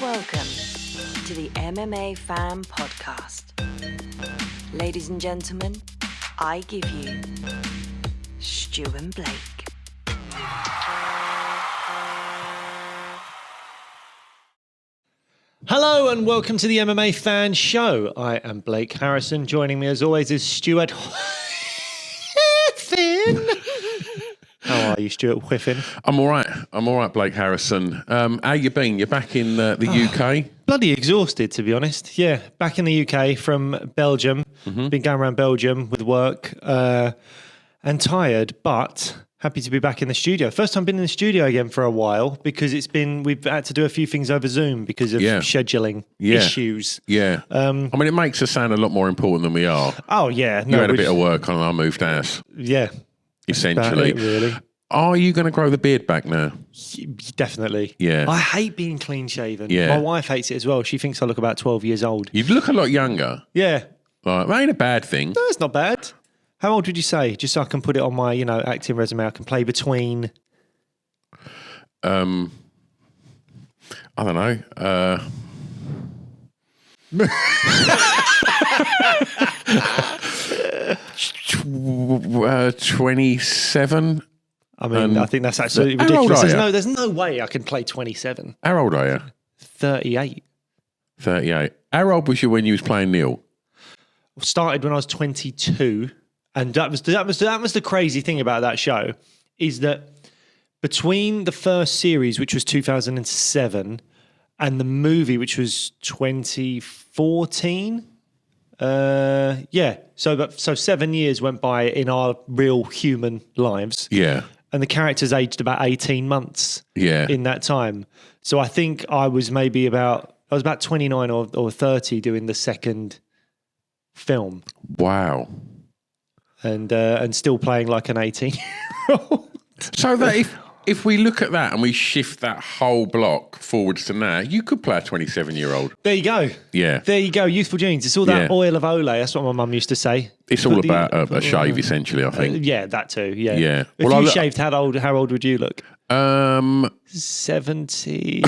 Welcome to the MMA Fan Podcast. Ladies and gentlemen, I give you Stu and Blake. Hello and welcome to the MMA Fan Show. I am Blake Harrison. Joining me as always is Stuart Whiffin. How are you, Stuart Whiffin? I'm all right, Blake Harrison. How you been? You're back in the UK? Bloody exhausted, to be honest. Yeah, back in the UK from Belgium. Been going around Belgium with work and tired, but happy to be back in the studio. First time been in the studio again for a while because we've had to do a few things over Zoom because of scheduling issues. Yeah. I mean, it makes us sound a lot more important than we are. Oh, yeah. You had a bit of work on our moved house. Yeah. Essentially. Really. Are you going to grow the beard back now? Definitely. Yeah. I hate being clean shaven. Yeah. My wife hates it as well. She thinks I look about 12 years old. You look a lot younger. Yeah. Like, that ain't a bad thing. No, it's not bad. How old would you say? Just so I can put it on my, acting resume. I can play between. I don't know. 27. I mean, I think that's absolutely ridiculous. There's no way I can play 27. How old are you? 38. 38. How old was you when you was playing Neil? Started when I was 22, and that was the crazy thing about that show, is that between the first series, which was 2007, and the movie, which was 2014. So 7 years went by in our real human lives. Yeah. And the characters aged about 18 months in that time. So I think I was about 29 or 30 doing the second film. Wow. And still playing like an 18-year-old. So that if we look at that and we shift that whole block forwards to now, you could play a 27-year-old. There you go. Yeah. There you go. Youthful genes. It's all that oil of Olay. That's what my mum used to say. It's all about a shave, essentially, I think. Yeah, that too. Yeah. Yeah. If you shaved, how old would you look? 70.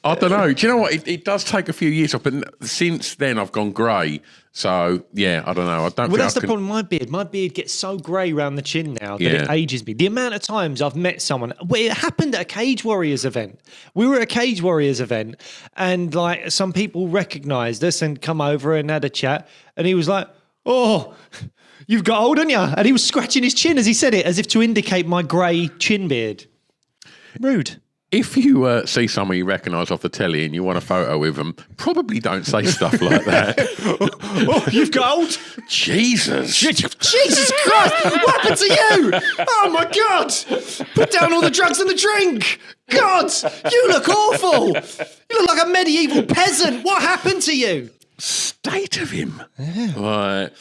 I don't know. Do you know what? It does take a few years off, but since then I've gone grey. So yeah, I don't know. Well, that's the problem. My beard gets so grey around the chin now that it ages me. The amount of times I've met someone, it happened at a Cage Warriors event. We were at a Cage Warriors event, and like some people recognised us and come over and had a chat, and he was like, "Oh, you've got old, haven't you?" And he was scratching his chin as he said it, as if to indicate my grey chin beard. Rude. If you see someone you recognise off the telly and you want a photo with them, probably don't say stuff like that. Oh, you've got old? Jesus Christ! What happened to you? Oh my God! Put down all the drugs and the drink! God! You look awful! You look like a medieval peasant! What happened to you? State of him. Yeah. Right.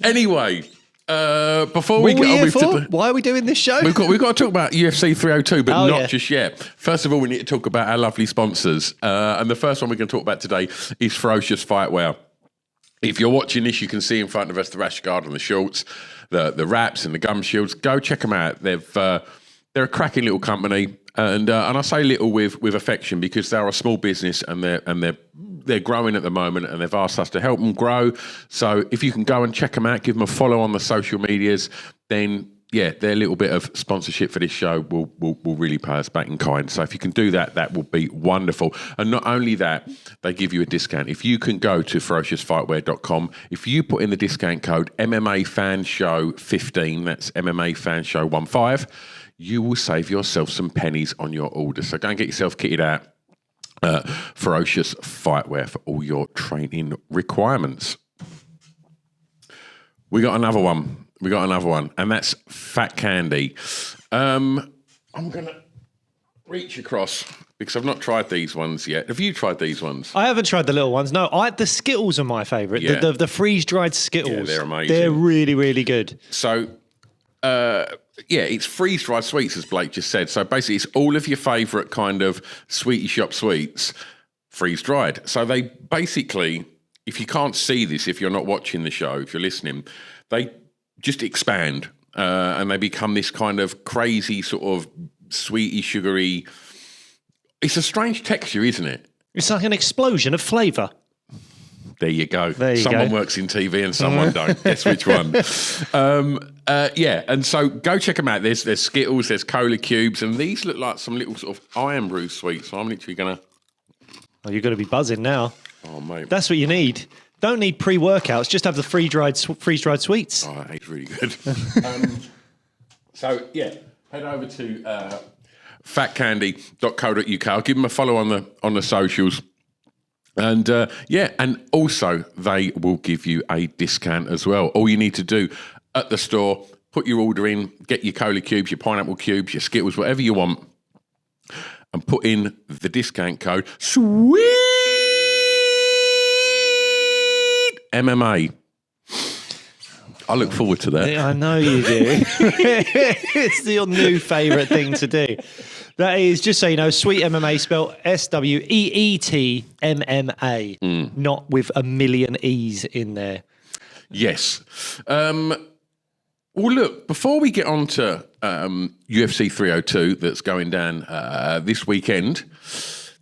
Anyway, before we get on with why are we doing this show? we've got to talk about UFC 302, but not just yet. First of all, we need to talk about our lovely sponsors. And the first one we're going to talk about today is Ferocious Fightwear. If you're watching this, you can see in front of us the rash guard and the shorts, the wraps and the gum shields. Go check them out. They're a cracking little company, and I say little with affection because they're a small business and they're growing at the moment, and they've asked us to help them grow. So if you can go and check them out, give them a follow on the social medias, then their little bit of sponsorship for this show will really pay us back in kind. So if you can do that, that will be wonderful. And not only that, they give you a discount. If you can go to ferociousfightwear.com, if you put in the discount code MMA Fan Show 15, that's MMA Fan Show 15, you will save yourself some pennies on your order. So go and get yourself kitted out. Ferocious Fightwear for all your training requirements. We got another one, and that's Fat Candy. I'm going to reach across because I've not tried these ones yet. Have you tried these ones? I haven't tried the little ones. No, the Skittles are my favourite. Yeah. The freeze-dried Skittles. Yeah, they're amazing. They're really, really good. So, it's freeze-dried sweets, as Blake just said. So basically, it's all of your favourite kind of sweetie shop sweets freeze-dried. So they basically, if you can't see this, if you're not watching the show, if you're listening, they just expand and they become this kind of crazy sort of sweety, sugary It's a strange texture, isn't it? It's like an explosion of flavour. There you go. There you someone go. works in TV and someone don't. Guess which one? Yeah, and so go check them out. There's Skittles, there's Cola Cubes, and these look like some little sort of iron brew sweets. So I'm literally going to... Oh, you're going to be buzzing now. Oh, mate. That's what you need. Don't need pre-workouts. Just have the freeze-dried sweets. Oh, that tastes really good. So, yeah, head over to fatcandy.co.uk. I'll give them a follow on the socials. And and also they will give you a discount as well. All you need to do at the store, put your order in, get your Cola Cubes, your Pineapple Cubes, your Skittles, whatever you want, and put in the discount code SWEET MMA. I look forward to that. I know you do. It's your new favourite thing to do. That is, just so you know, Sweet MMA spelled SWEETMMA, not with a million E's in there. Yes. Well, look, before we get on to UFC 302 that's going down this weekend,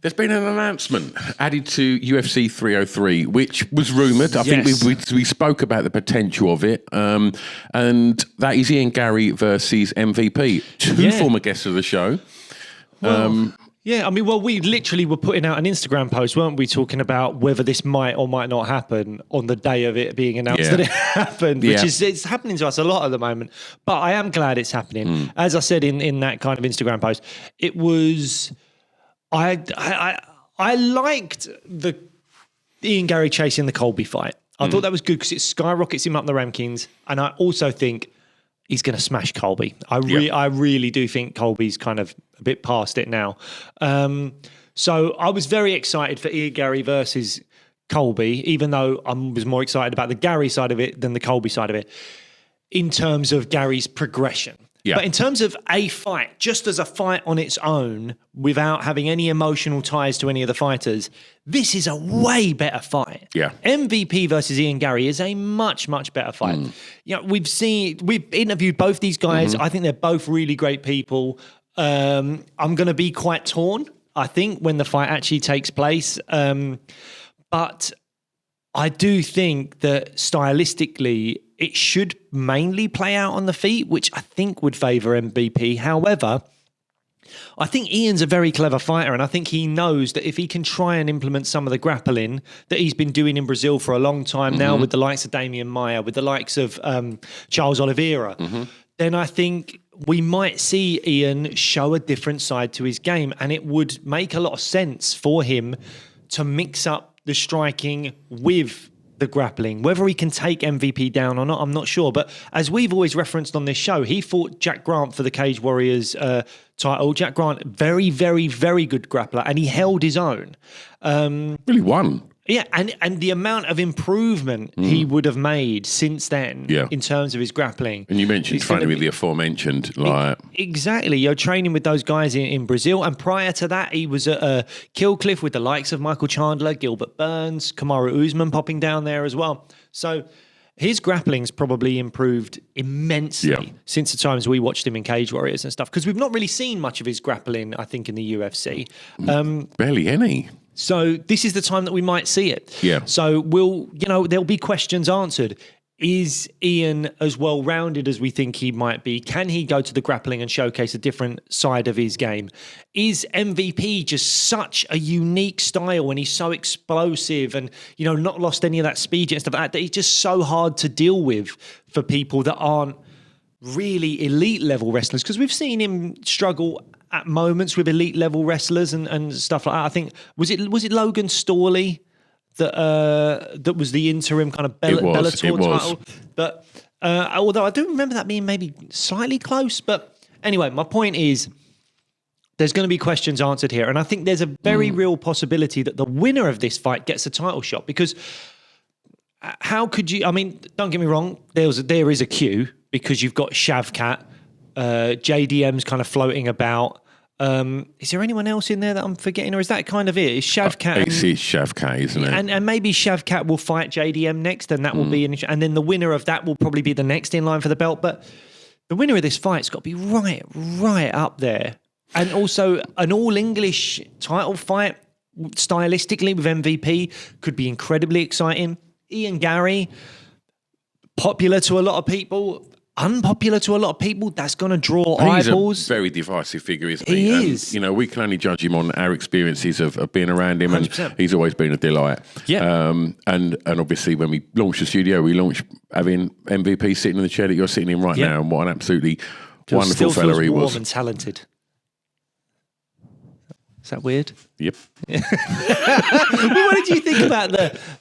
there's been an announcement added to UFC 303, which was rumoured. I think we spoke about the potential of it. And that is Ian Garry versus MVP, two former guests of the show. Well, we literally were putting out an Instagram post, weren't we, talking about whether this might or might not happen on the day of it being announced that it happened, which is it's happening to us a lot at the moment. But I am glad it's happening. As I said in that kind of Instagram post, it was I liked the Ian Garry chasing the Colby fight. I thought that was good because it skyrockets him up the rankings, and I also think he's going to smash Colby. I really do think Colby's kind of a bit past it now. So I was very excited for Ian Garry versus Colby, even though I was more excited about the Garry side of it than the Colby side of it, in terms of Gary's progression. Yeah. But in terms of a fight, just as a fight on its own, without having any emotional ties to any of the fighters, this is a way better fight. Yeah. MVP versus Ian Garry is a much, much better fight. You know, we've interviewed both these guys. I think they're both really great people. I'm going to be quite torn, I think, when the fight actually takes place. But I do think that stylistically, it should mainly play out on the feet, which I think would favour MVP. However, I think Ian's a very clever fighter, and I think he knows that if he can try and implement some of the grappling that he's been doing in Brazil for a long time now, with the likes of Damian Maia, with the likes of Charles Oliveira, then I think we might see Ian show a different side to his game, and it would make a lot of sense for him to mix up the striking with the grappling. Whether he can take MVP down or not, I'm not sure. But as we've always referenced on this show, he fought Jack Grant for the Cage Warriors title. Jack Grant, very, very, very good grappler, and he held his own. Really won. Yeah, and the amount of improvement he would have made since then in terms of his grappling. And you mentioned training with the aforementioned. Exactly. You're training with those guys in Brazil. And prior to that, he was at Killcliff with the likes of Michael Chandler, Gilbert Burns, Kamaru Usman popping down there as well. So his grappling's probably improved immensely since the times we watched him in Cage Warriors and stuff. Because we've not really seen much of his grappling, I think, in the UFC. Barely any. So this is the time that we might see it. Yeah. So there'll be questions answered. Is Ian as well-rounded as we think he might be? Can he go to the grappling and showcase a different side of his game? Is MVP just such a unique style and he's so explosive and, not lost any of that speed and stuff like that he's just so hard to deal with for people that aren't really elite level wrestlers? Because we've seen him struggle at moments with elite level wrestlers and stuff like that. I think was it Logan Storley that was the interim kind of Bellator title. But although I do remember that being maybe slightly close. But anyway, my point is there's going to be questions answered here, and I think there's a very real possibility that the winner of this fight gets a title shot. Because how could you? I mean, don't get me wrong. There is a queue because you've got Shavkat, JDM's kind of floating about. Is there anyone else in there that I'm forgetting, or is that kind of it? Is Shavkat? It's Shavkat, isn't it? And maybe Shavkat will fight JDM next, and that will be and then the winner of that will probably be the next in line for the belt. But the winner of this fight's got to be right up there And also an all-English title fight, stylistically with MVP, could be incredibly exciting. Ian Garry, popular to a lot of people, unpopular to a lot of people. That's going to draw eyeballs. He's a very divisive figure, isn't he? He is. And, we can only judge him on our experiences of being around him, 100%. and he's always been a delight. Yeah. And obviously, when we launched the studio, we launched having MVP sitting in the chair that you're sitting in right now, and what an absolutely wonderful fella he was. Warm and talented. Is that weird? Yep. What did you think about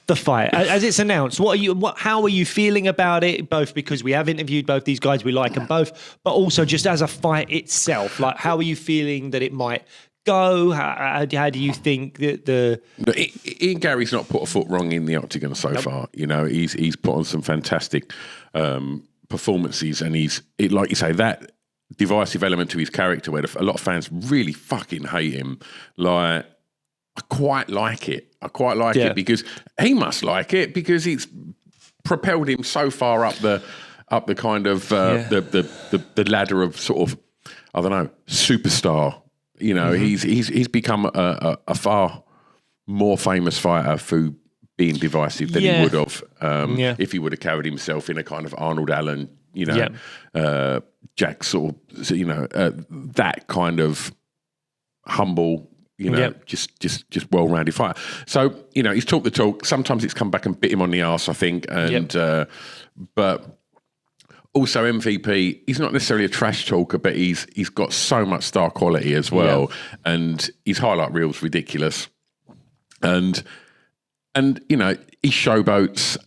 the fight as it's announced? How are you feeling about it? Both because we have interviewed both these guys, we like them both, but also just as a fight itself. Like, how are you feeling that it might go? How do you think that Ian Garry's not put a foot wrong in the octagon so far. He's put on some fantastic performances, and like you say, that divisive element to his character where a lot of fans really fucking hate him. Like, I quite like it. It because he must like it, because it's propelled him so far up the kind of the ladder of sort of, I don't know, superstar. He's become a far more famous fighter through being divisive than he would have if he would have carried himself in a kind of Arnold Allen, Jack sort of, that kind of humble, just well-rounded fighter. So, he's talked the talk. Sometimes it's come back and bit him on the arse, I think. And but also MVP, he's not necessarily a trash talker, but he's got so much star quality as well. Yeah. And his highlight reel's ridiculous. And he showboats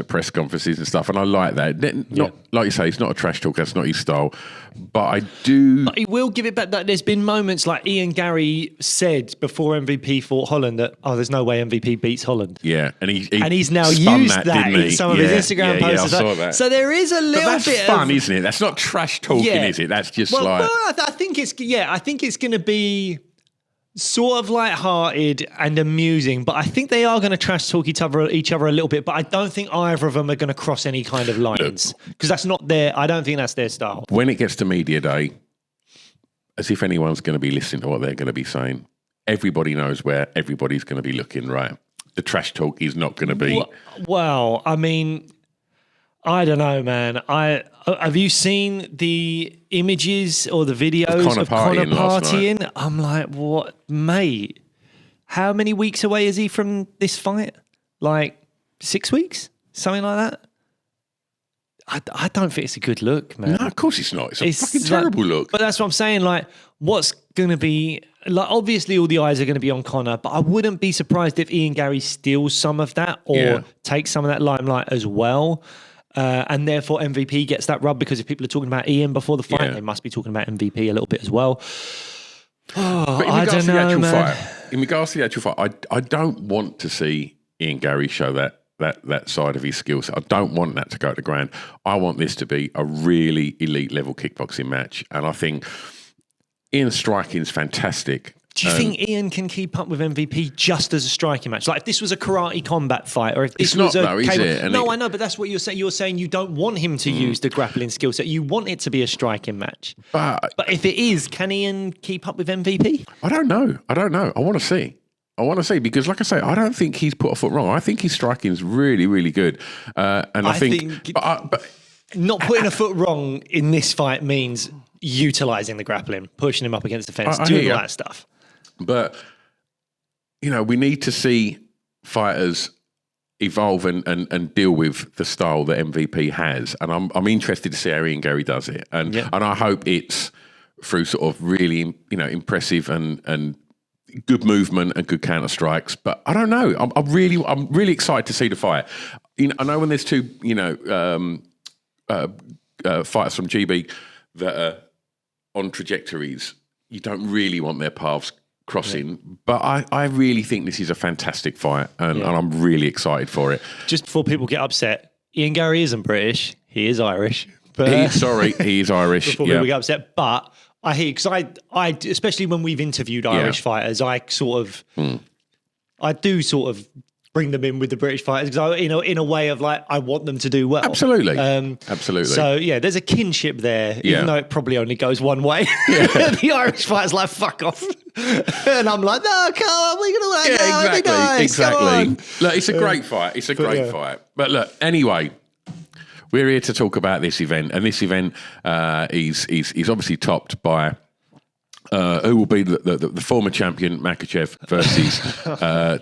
at press conferences and stuff, and I like that. Not like you say, he's not a trash talker. That's not his style. But I do. But he will give it back. That there's been moments like Ian Garry said before MVP fought Holland that there's no way MVP beats Holland. Yeah, and he's now used that in some of his Instagram posts. Yeah, I saw that. So there is a little that's bit fun, isn't it? That's not trash talking, is it? That's just I think it's going to be sort of light-hearted and amusing, but I think they are going to trash talk each other a little bit, but I don't think either of them are going to cross any kind of lines, because that's not I don't think that's their style. When it gets to media day, as if anyone's going to be listening to what they're going to be saying, everybody knows where everybody's going to be looking, right? The trash talk is not going to be... Well, I mean, I don't know, man. Have you seen the images or the videos of Conor partying? I'm like, what, mate? How many weeks away is he from this fight? Like 6 weeks? Something like that? I don't think it's a good look, man. No, of course it's not. It's a fucking terrible look. But that's what I'm saying. Like, what's going to be... Like, obviously all the eyes are going to be on Conor, but I wouldn't be surprised if Ian Garry steals some of that or takes some of that limelight as well. And therefore MVP gets that rub, because if people are talking about Ian before the fight, they must be talking about MVP a little bit as well. But in regards to the actual fight, I don't want to see Ian Garry show that side of his skill set. I don't want that to go to ground. I want this to be a really elite level kickboxing match, and I think Ian's striking is fantastic. Do you think Ian can keep up with MVP just as a striking match? Like, if this was a karate combat fight, or if this was is it? No, I know, but that's what you're saying. You're saying you don't want him to use the grappling skill set. You want it to be a striking match. But if it is, can Ian keep up with MVP? I don't know. I want to see. Because, like I say, I don't think he's put a foot wrong. I think his striking is really, really good. And I think but not putting a foot wrong in this fight means utilising the grappling, pushing him up against the fence, doing all that stuff. But, we need to see fighters evolve and deal with the style that MVP has. And I'm interested to see how Ian Garry does it. And I hope it's through sort of really, impressive and good movement and good counter strikes. But I don't know. I'm really excited to see the fight. I know when there's two, fighters from GB that are on trajectories, you don't really want their paths crossing, but I really think this is a fantastic fight, and I'm really excited for it. Just before people get upset, Ian Garry isn't British; he is Irish. But he is Irish. Before people get upset, but I hear, because I especially when we've interviewed Irish fighters, I do sort of bring them in with the British fighters because in a way of like I want them to do well. Absolutely, absolutely. So yeah, there's a kinship there, even though it probably only goes one way. The Irish fighters like fuck off, and I'm like, no, come on, we're gonna win. Exactly. Look, it's a great fight. It's a great fight. But look, anyway. We're here to talk about this event, and this event is obviously topped by who will be the former champion Makhachev versus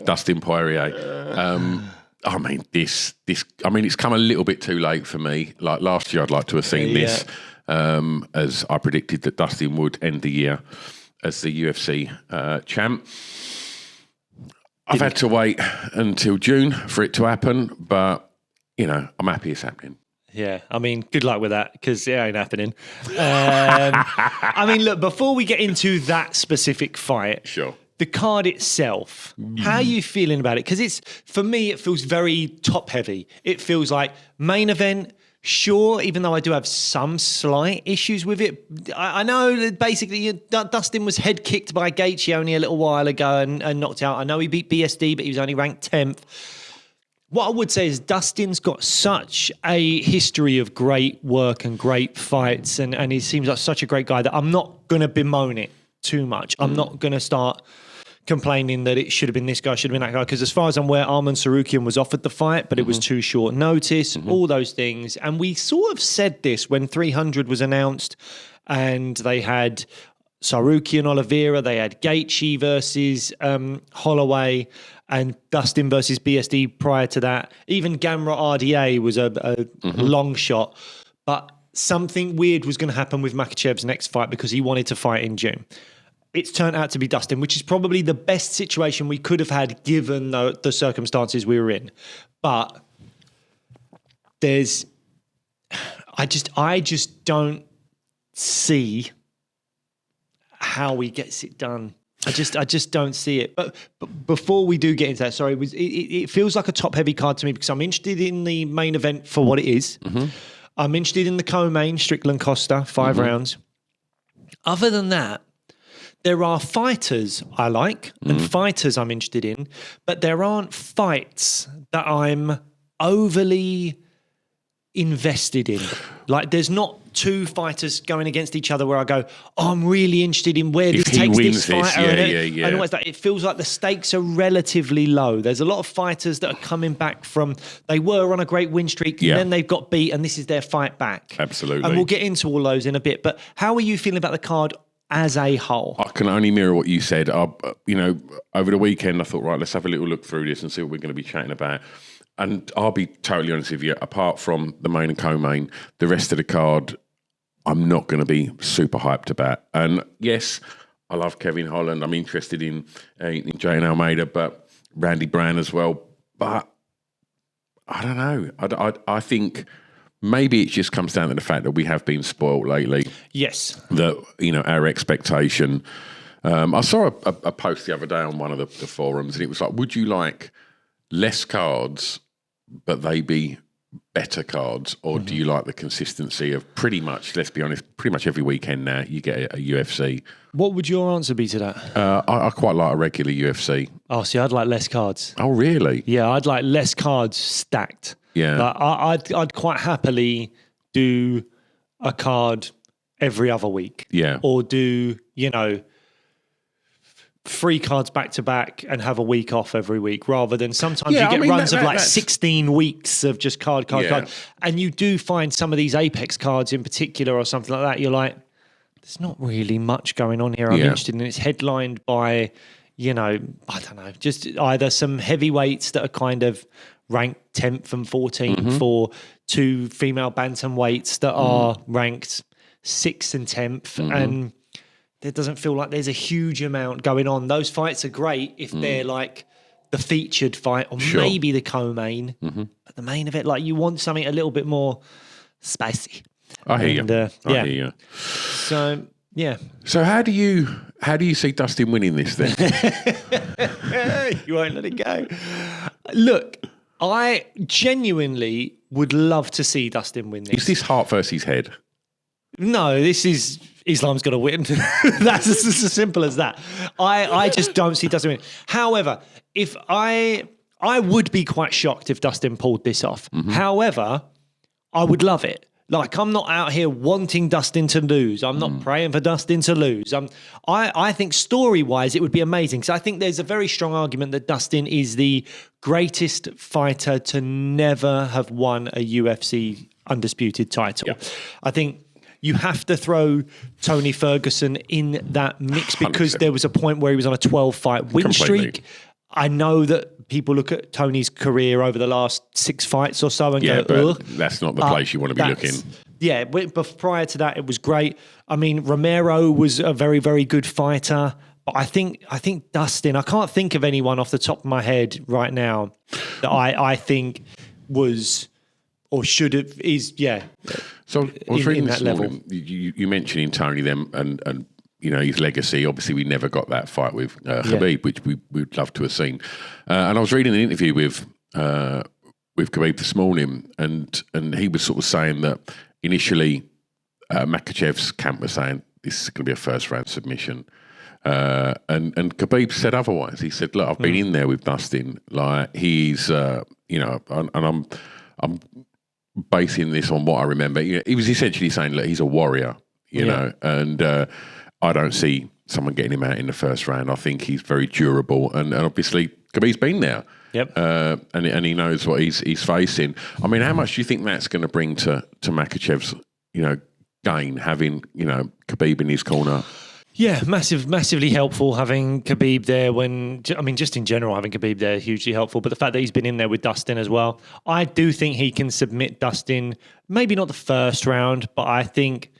Dustin Poirier. I mean, it's come a little bit too late for me. Like last year, I'd like to have seen this, as I predicted that Dustin would end the year as the UFC champ. I've had to wait until June for it to happen, but I'm happy it's happening. Yeah, I mean, good luck with that because it ain't happening. I mean, look, before we get into that specific fight, sure. The card itself, how are you feeling about it? Because for me, it feels very top heavy. It feels like main event, sure, even though I do have some slight issues with it. I know that basically Dustin was head kicked by Gaethje only a little while ago and knocked out. I know he beat BSD, but he was only ranked 10th. What I would say is Dustin's got such a history of great work and great fights, and he seems like such a great guy that I'm not going to bemoan it too much. I'm not going to start complaining that it should have been this guy, should have been that guy, because as far as I'm aware, Arman Sarukian was offered the fight, but it was too short notice, all those things. And we sort of said this when 300 was announced, and they had Sarukian Oliveira, they had Gaethje versus Holloway, and Dustin versus BSD prior to that. Even Gamrot RDA was a long shot. But something weird was going to happen with Makhachev's next fight because he wanted to fight in June. It's turned out to be Dustin, which is probably the best situation we could have had given the circumstances we were in. But I just don't see how he gets it done. I just don't see it. But before we do get into that, sorry, it feels like a top-heavy card to me because I'm interested in the main event for what it is. I'm interested in the co-main, Strickland Costa, 5 rounds. Other than that, there are fighters I like and fighters I'm interested in, but there aren't fights that I'm overly invested in. Like, there's not two fighters going against each other where I go, I'm really interested in where this takes this fighter. And always that. It feels like the stakes are relatively low. There's a lot of fighters that are coming back from, they were on a great win streak, and then they've got beat, and this is their fight back. Absolutely. And we'll get into all those in a bit. But how are you feeling about the card as a whole? I can only mirror what you said. Over the weekend, I thought, right, let's have a little look through this and see what we're going to be chatting about. And I'll be totally honest with you, apart from the main and co-main, the rest of the card, I'm not going to be super hyped about. And yes, I love Kevin Holland. I'm interested in Jane Almeida, but Randy Brown as well. But I don't know. I think maybe it just comes down to the fact that we have been spoiled lately. Yes. That, our expectation. I saw a post the other day on one of the forums, and it was like, would you like less cards, but they be better cards, or do you like the consistency of pretty much, let's be honest, pretty much every weekend now you get a UFC? What would your answer be to that? I quite like a regular UFC. Oh, see, I'd like less cards. Oh, really? Yeah, I'd like less cards stacked. Yeah. Like, I'd quite happily do a card every other week. Yeah. Or do, 3 cards back to back and have a week off every week, rather than sometimes you get runs of 16 weeks of just card. And you do find some of these Apex cards in particular or something like that, you're like, there's not really much going on here I'm interested in. It's headlined by, I don't know, just either some heavyweights that are kind of ranked 10th and 14th or 2 female bantamweights that are ranked 6th and 10th. And there doesn't feel like there's a huge amount going on. Those fights are great if they're like the featured fight or maybe the co-main. But the main event, like, you want something a little bit more spicy. I hear you. I hear you. So, yeah. So how do you see Dustin winning this then? You won't let it go. Look, I genuinely would love to see Dustin win this. Is this heart versus head? No, this is Islam's got to win. That's as simple as that. I just don't see Dustin win. However, if I I would be quite shocked if Dustin pulled this off. However, I would love it. Like, I'm not out here wanting Dustin to lose. I'm not praying for Dustin to lose. I think story-wise, it would be amazing. Because I think there's a very strong argument that Dustin is the greatest fighter to never have won a UFC undisputed title. Yeah. I think you have to throw Tony Ferguson in that mix because 100%. There was a point where he was on a 12-fight win streak. I know that people look at Tony's career over the last 6 fights or so and go, but that's not the place you want to be looking. Yeah, but prior to that, it was great. I mean, Romero was a very, very good fighter. But I think Dustin, I can't think of anyone off the top of my head right now that I think was or should have, So I was reading in that this level. morning, you mentioning Tony then and you know, his legacy. Obviously, we never got that fight with Khabib, which we'd love to have seen. And I was reading an interview with Khabib this morning, and he was sort of saying that initially Makhachev's camp was saying this is going to be a first round submission, and Khabib said otherwise. He said, "Look, I've been in there with Dustin. Like he's, you know, and I'm basing this on what I remember. You know, he was essentially saying, look, he's a warrior, you know, and." I don't see someone getting him out in the first round. I think he's very durable, and obviously Khabib's been there, and he knows what he's facing. I mean, how much do you think that's going to bring to Makhachev's, you know, gain having, you know, Khabib in his corner? Yeah, massively helpful having Khabib there. Just in general, having Khabib there hugely helpful. But the fact that he's been in there with Dustin as well, I do think he can submit Dustin. Maybe not the first round, but I think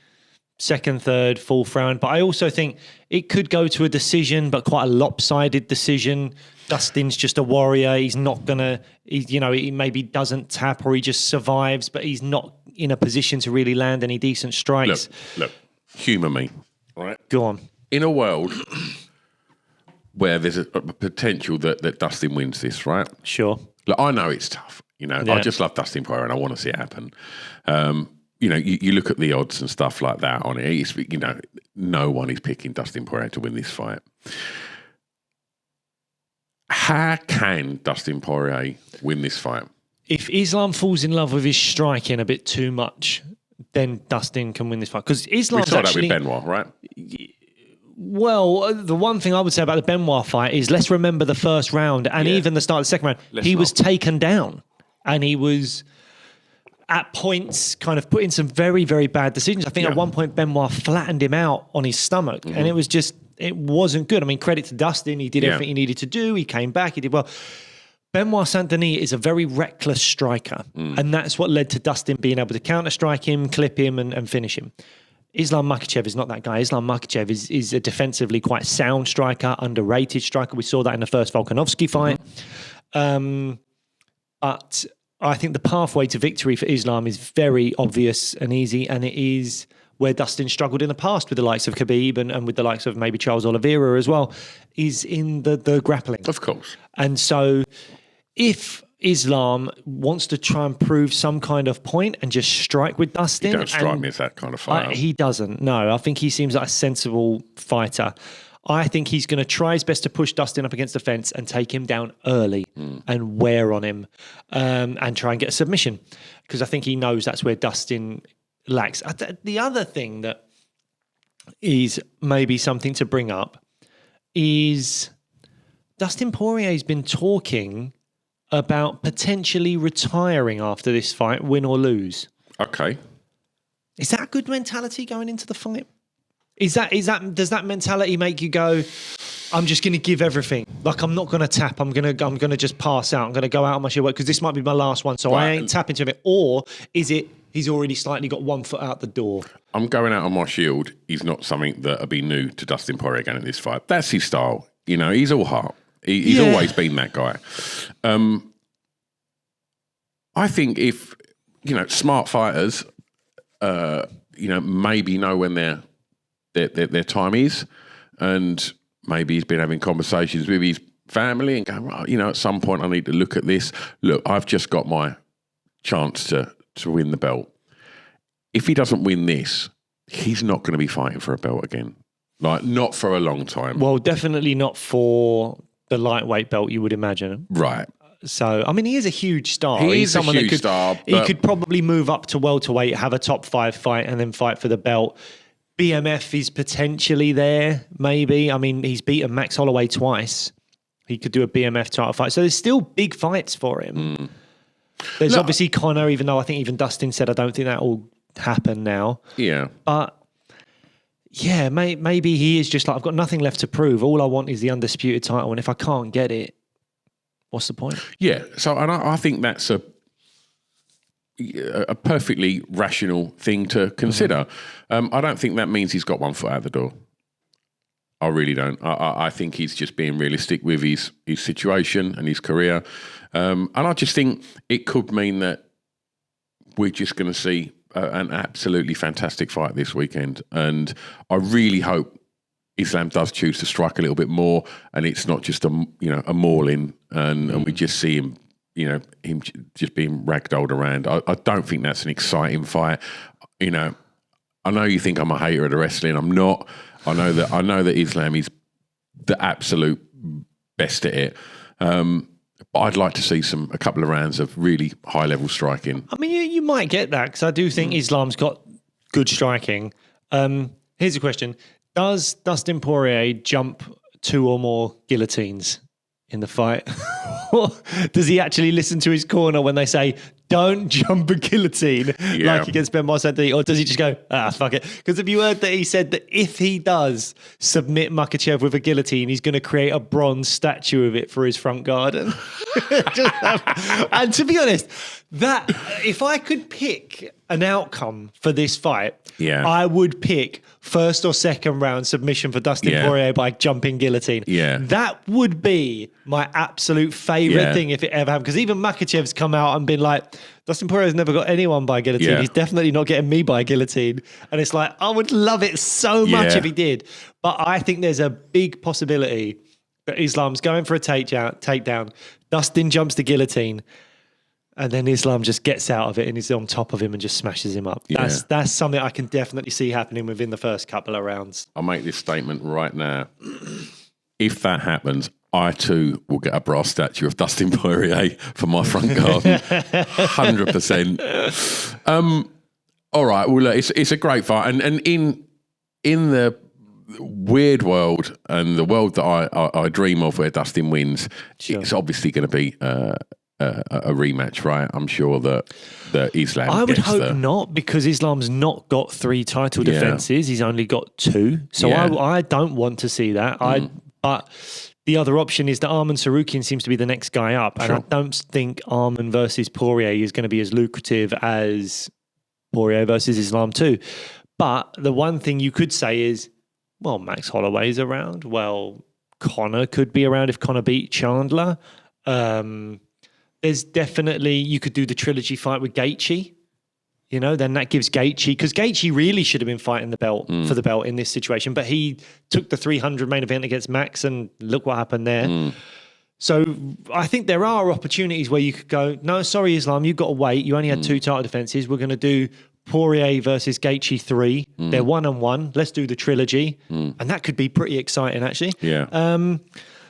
second, third, fourth round. But I also think it could go to a decision, but quite a lopsided decision. Dustin's just a warrior. He's not going to, he maybe doesn't tap or he just survives, but he's not in a position to really land any decent strikes. Look, humour me, right? Go on. In a world where there's a potential that Dustin wins this, right? Sure. Look, I know it's tough. You know, I just love Dustin Poirier and I want to see it happen. You know, you look at the odds and stuff like that on it. It's, you know, no one is picking Dustin Poirier to win this fight. How can Dustin Poirier win this fight? If Islam falls in love with his striking a bit too much, then Dustin can win this fight. Because Islam's actually... We saw that with Benoit, right? Well, the one thing I would say about the Benoit fight is let's remember the first round and even the start of the second round. He was taken down and he was... at points kind of put in some very, very bad decisions. I think at one point Benoit flattened him out on his stomach and it wasn't good. I mean, credit to Dustin. He did everything he needed to do. He came back. He did well. Benoit Saint-Denis is a very reckless striker and that's what led to Dustin being able to counter-strike him, clip him and finish him. Islam Makhachev is not that guy. Islam Makhachev is a defensively quite sound striker, underrated striker. We saw that in the first Volkanovski fight. But I think the pathway to victory for Islam is very obvious and easy, and it is where Dustin struggled in the past with the likes of Khabib and with the likes of maybe Charles Oliveira as well, is in the grappling. Of course. And so if Islam wants to try and prove some kind of point and just strike with Dustin... He don't strike me as that kind of fighter. He doesn't, no. I think he seems like a sensible fighter. I think he's going to try his best to push Dustin up against the fence and take him down early and wear on him and try and get a submission because I think he knows that's where Dustin lacks. The other thing that is maybe something to bring up is Dustin Poirier's been talking about potentially retiring after this fight, win or lose. Okay. Is that a good mentality going into the fight? Does that mentality make you go, I'm just going to give everything? Like, I'm not going to tap. I'm going to just pass out. I'm going to go out on my shield because this might be my last one. So I ain't tapping to it. Or is it he's already slightly got 1 foot out the door? I'm going out on my shield is not something that would be new to Dustin Poirier again in this fight. That's his style. You know, he's all heart. He's always been that guy. I think if, you know, smart fighters, you know, maybe know when their time is, and maybe he's been having conversations with his family and going, right, you know, at some point I need to look at this. Look, I've just got my chance to win the belt. If he doesn't win this, he's not going to be fighting for a belt again. Like, not for a long time. Well, definitely not for the lightweight belt, you would imagine. Right. So, I mean, he is a huge star. He's someone a huge star. He could probably move up to welterweight, have a top 5 fight, and then fight for the belt. BMF is potentially there, maybe. I mean, he's beaten Max Holloway twice. He could do a BMF title fight. So there's still big fights for him. There's obviously Conor, even though I think even Dustin said, I don't think that will happen now. Yeah. But yeah, maybe he is just like, I've got nothing left to prove. All I want is the undisputed title. And if I can't get it, what's the point? Yeah. So, and I think that's a perfectly rational thing to consider. I don't think that means he's got one foot out the door. I really don't. I think he's just being realistic with his situation and his career. And I just think it could mean that we're just going to see an absolutely fantastic fight this weekend. And I really hope Islam does choose to strike a little bit more, and it's not just a mauling, and we just see him, him just being ragdolled around. I don't think that's an exciting fight. I know you think I'm a hater of the wrestling. I'm not. I know that Islam is the absolute best at it. But I'd like to see a couple of rounds of really high level striking. I mean, you might get that, because I do think Islam's got good striking. Here's a question: does Dustin Poirier jump 2 or more guillotines in the fight? Or does he actually listen to his corner when they say, don't jump a guillotine like against Ben Marsanti? Or does he just go, fuck it? Because have you heard that he said that if he does submit Makhachev with a guillotine, he's going to create a bronze statue of it for his front garden? And to be honest, that if I could pick an outcome for this fight, I would pick first or second round submission for Dustin Poirier by jumping guillotine. Yeah. That would be my absolute favourite thing if it ever happened. Because even Makhachev's come out and been like, Dustin Poirier's never got anyone by guillotine. Yeah. He's definitely not getting me by guillotine. And it's like, I would love it so much if he did. But I think there's a big possibility that Islam's going for a takedown. Dustin jumps the guillotine. And then Islam just gets out of it and is on top of him and just smashes him up. Yeah. That's something I can definitely see happening within the first couple of rounds. I'll make this statement right now. If that happens, I too will get a brass statue of Dustin Poirier for my front garden. 100%. All right. Well, look, it's a great fight. And in the weird world and the world that I dream of where Dustin wins, it's obviously going to be a rematch, right? I'm sure that Islam I would hope not, because Islam's not got 3 title defenses. He's only got 2. So I don't want to see that. But the other option is that Arman Sarukian seems to be the next guy up. And I don't think Arman versus Poirier is going to be as lucrative as Poirier versus Islam too. But the one thing you could say is, well, Max Holloway's around. Well, Conor could be around if Conor beat Chandler. There's definitely, you could do the trilogy fight with Gaethje, then that gives Gaethje, because Gaethje really should have been fighting the belt for the belt in this situation, but he took the 300 main event against Max and look what happened there. So I think there are opportunities where you could go, no, sorry, Islam, you've got to wait. You only had 2 title defenses. We're going to do Poirier versus Gaethje 3. They're 1-on-1. Let's do the trilogy. And that could be pretty exciting, actually. Yeah.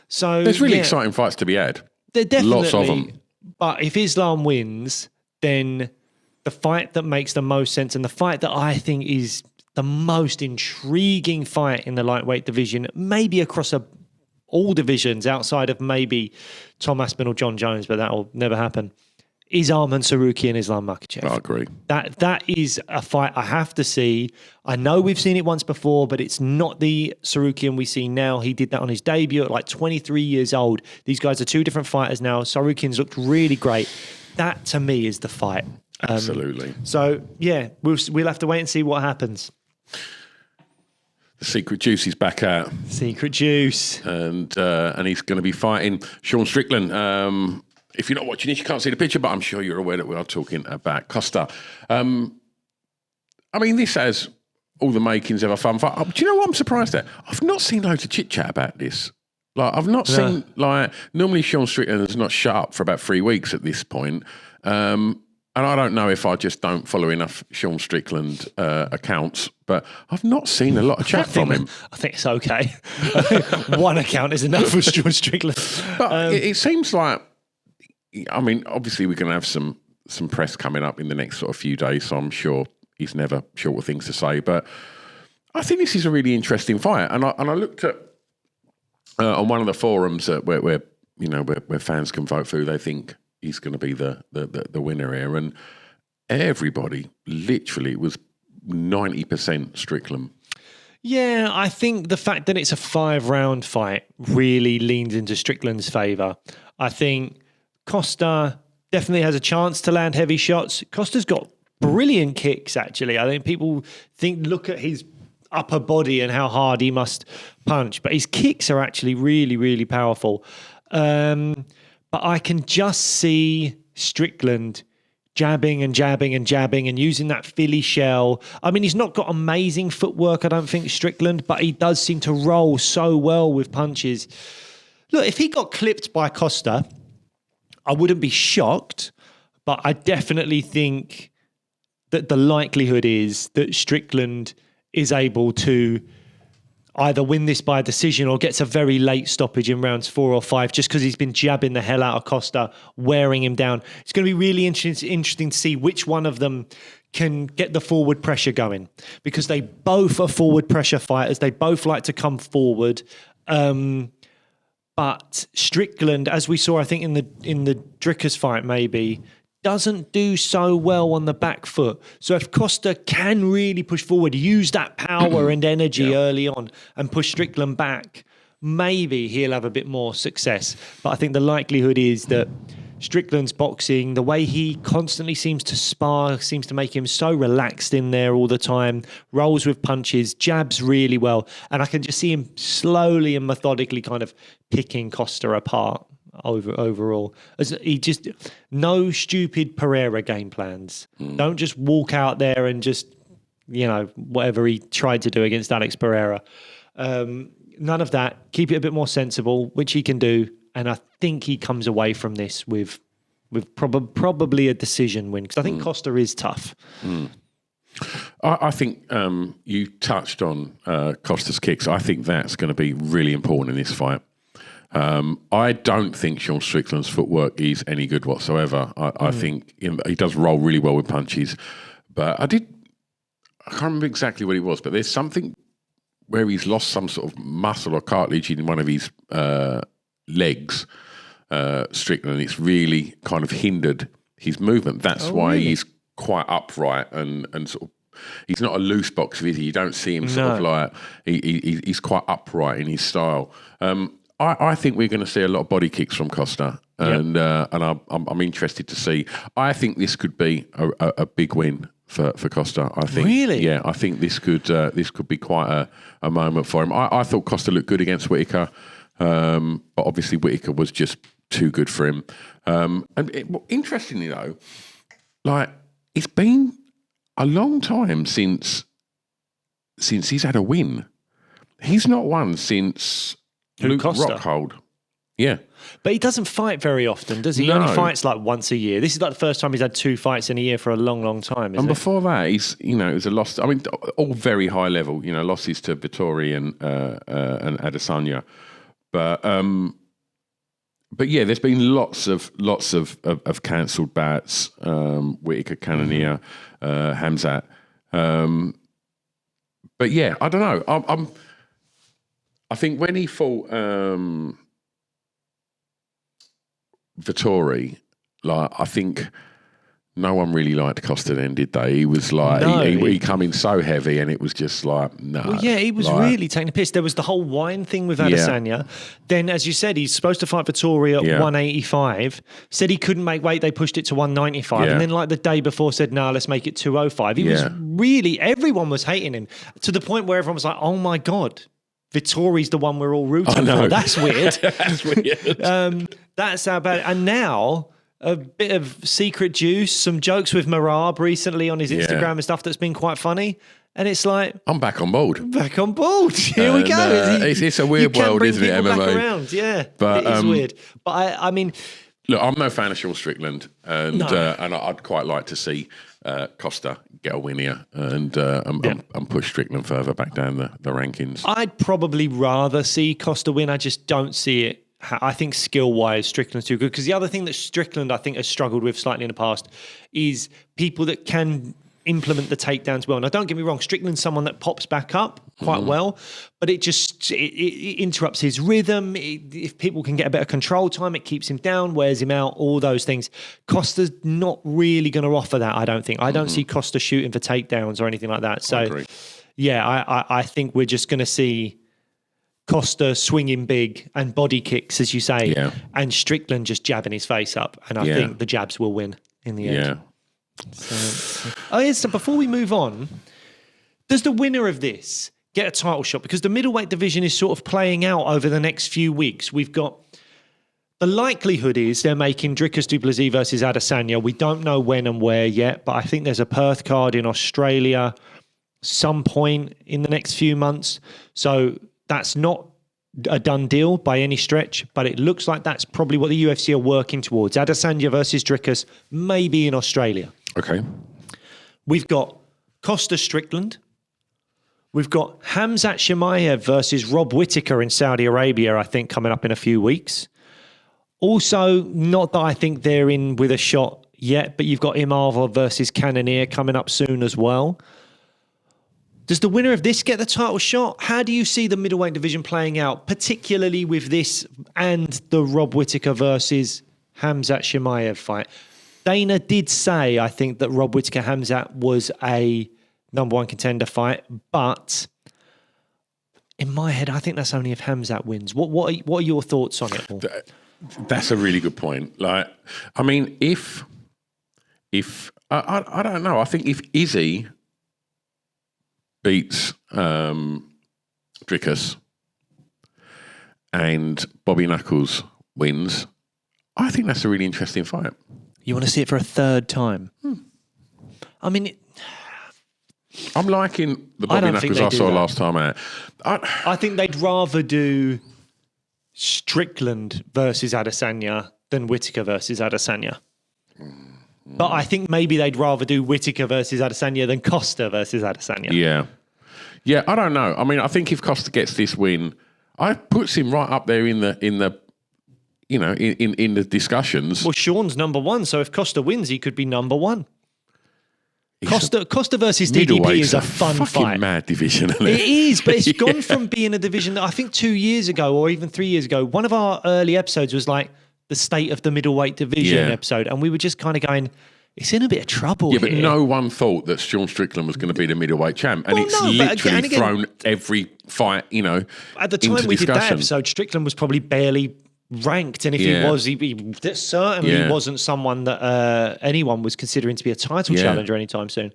So there's really exciting fights to be had. There definitely. Lots of them. But if Islam wins, then the fight that makes the most sense and the fight that I think is the most intriguing fight in the lightweight division, maybe across all divisions outside of maybe Tom Aspin or John Jones, but that will never happen, is Arman Sarukian and Islam Makhachev. I agree. That is a fight I have to see. I know we've seen it once before, but it's not the Sarukian we see now. He did that on his debut at like 23 years old. These guys are 2 different fighters now. Sarukian's looked really great. That, to me, is the fight. Absolutely. So, yeah, we'll have to wait and see what happens. The Secret Juice is back out. Secret Juice. And he's going to be fighting Sean Strickland. If you're not watching this, you can't see the picture, but I'm sure you're aware that we are talking about Costa. I mean, this has all the makings of a fun fight. Do you know what I'm surprised at? I've not seen loads of chit-chat about this. Like, I've not seen, normally Sean Strickland has not shut up for about 3 weeks at this point. And I don't know if I just don't follow enough Sean Strickland accounts, but I've not seen a lot of chat from him. I think it's okay. One account is enough for Sean Strickland. But it seems like I mean, obviously we're going to have some press coming up in the next sort of few days, so I'm sure he's never short of things to say. But I think this is a really interesting fight, and I looked at on one of the forums where fans can vote for who they think is going to be the winner here, and everybody literally was 90% Strickland. Yeah, I think the fact that it's a 5-round fight really leans into Strickland's favour. I think Costa definitely has a chance to land heavy shots. Costa's got brilliant kicks, actually. I think people look at his upper body and how hard he must punch, but his kicks are actually really, really powerful. But I can just see Strickland jabbing and jabbing and jabbing and using that Philly shell. I mean, he's not got amazing footwork, I don't think, Strickland, but he does seem to roll so well with punches. Look, if he got clipped by Costa, I wouldn't be shocked, but I definitely think that the likelihood is that Strickland is able to either win this by a decision or gets a very late stoppage in rounds 4 or 5 just because he's been jabbing the hell out of Costa, wearing him down. It's going to be really interesting to see which one of them can get the forward pressure going, because they both are forward pressure fighters. They both like to come forward. But Strickland, as we saw, I think in the Drickers fight maybe, doesn't do so well on the back foot. So if Costa can really push forward, use that power and energy early on and push Strickland back, maybe he'll have a bit more success. But I think the likelihood is that Strickland's boxing, the way he constantly seems to spar, seems to make him so relaxed in there all the time, rolls with punches, jabs really well. And I can just see him slowly and methodically kind of picking Costa apart. Overall, as he just no stupid Poirier game plans. Don't just walk out there and just whatever he tried to do against Alex Pereira. None of that. Keep it a bit more sensible, which he can do, and I think he comes away from this with probably a decision win, because I think Costa is tough. I think you touched on Costa's kicks. I think that's going to be really important in this fight. I don't think Sean Strickland's footwork is any good whatsoever. I think he does roll really well with punches, but I can't remember exactly what it was, but there's something where he's lost some sort of muscle or cartilage in one of his legs, Strickland. It's really kind of hindered his movement. That's why he's quite upright and sort of, he's not a loose boxer, is he? You don't see him sort of like, he's quite upright in his style. I think we're going to see a lot of body kicks from Costa, and I'm interested to see. I think this could be a big win for Costa. I think, really, yeah, I think this could be quite a moment for him. I thought Costa looked good against Whittaker, but obviously Whittaker was just too good for him. Interestingly though, like, it's been a long time since he's had a win. He's not won since Luke Costa? Rockhold. Yeah. But he doesn't fight very often, does he? He only fights like once a year. This is like the first time he's had 2 fights in a year for a long, long time, isn't it? Before that, it was a loss. I mean, all very high level, losses to Vittori and Adesanya. But yeah, there's been lots of cancelled bouts. Whittaker, Cannonier, Hamzat. But yeah, I don't know. I think when he fought Vittori, like, I think no one really liked Costa then, did they? He was like, he come in so heavy, and it was just like, no. Well, yeah, he was really taking a piss. There was the whole wine thing with Adesanya. Yeah. Then, as you said, he's supposed to fight Vittori at 185. Said he couldn't make weight. They pushed it to 195. And then, like, the day before, said, no, let's make it 205. He was really, everyone was hating him, to the point where everyone was like, oh my God, Vittori's the one we're all rooting for. That's weird. That's weird. That's how bad. And now, a bit of secret juice, some jokes with Marab recently on his Instagram and stuff that's been quite funny. And it's like, I'm back on board. Back on board. Here we go. It's a weird world, isn't it, MMA? Back around. Yeah, but, it is weird. But I mean, look, I'm no fan of Sean Strickland, and I'd quite like to see Costa get a win here and push Strickland further back down the rankings. I'd probably rather see Costa win. I just don't see it I think skill-wise, Strickland's too good. Because the other thing that Strickland, I think, has struggled with slightly in the past is people that can implement the takedowns well. Now, don't get me wrong, Strickland's someone that pops back up quite well, but it interrupts his rhythm. If people can get a bit of control time, it keeps him down, wears him out, all those things. Costa's not really going to offer that, I don't think. I don't see Costa shooting for takedowns or anything like that. So, yeah, I think we're just going to see Costa swinging big and body kicks, as you say, and Strickland just jabbing his face up. And I think the jabs will win in the end. So before we move on, does the winner of this get a title shot? Because the middleweight division is sort of playing out over the next few weeks. We've got the likelihood is they're making Dricus du Plessis versus Adesanya. We don't know when and where yet, but I think there's a Perth card in Australia some point in the next few months. So that's not a done deal by any stretch, but it looks like that's probably what the UFC are working towards. Adesanya versus Dricus, maybe in Australia. Okay. We've got Costa Strickland. We've got Khamzat Chimaev versus Rob Whittaker in Saudi Arabia, I think, coming up in a few weeks. Also, not that I think they're in with a shot yet, but you've got Imava versus Cannonier coming up soon as well. Does the winner of this get the title shot? How do you see the middleweight division playing out, particularly with this and the Rob Whittaker versus Khamzat Chimaev fight? Dana did say, I think, that Rob Whittaker-Khamzat was a number one contender fight, but in my head, I think that's only if Khamzat wins. What are your thoughts on it all? That's a really good point. Like, I mean, if I don't know. I think if Izzy beats Dricus and Bobby Knuckles wins, I think that's a really interesting fight. You want to see it for a third time? I mean, I'm liking the Bobby Knuckles I saw last time out. I think they'd rather do Strickland versus Adesanya than Whittaker versus Adesanya. But I think maybe they'd rather do Whittaker versus Adesanya than Costa versus Adesanya. Yeah, I don't know. I mean, I think if Costa gets this win, I puts him right up there in the discussions. Well, Sean's number one, so if Costa wins, he could be number one. Costa versus DDP is a fun fight. Mad division, isn't it is, but it's gone from being a division that I think 2 years ago or even 3 years ago, one of our early episodes was like the state of the middleweight division episode, and we were just kind of going, it's in a bit of trouble here. But no one thought that Sean Strickland was going to be the middleweight champ, and literally thrown every fight, at the time we did that episode, Strickland was probably barely ranked, and if he was, he certainly wasn't someone that anyone was considering to be a title challenger anytime soon.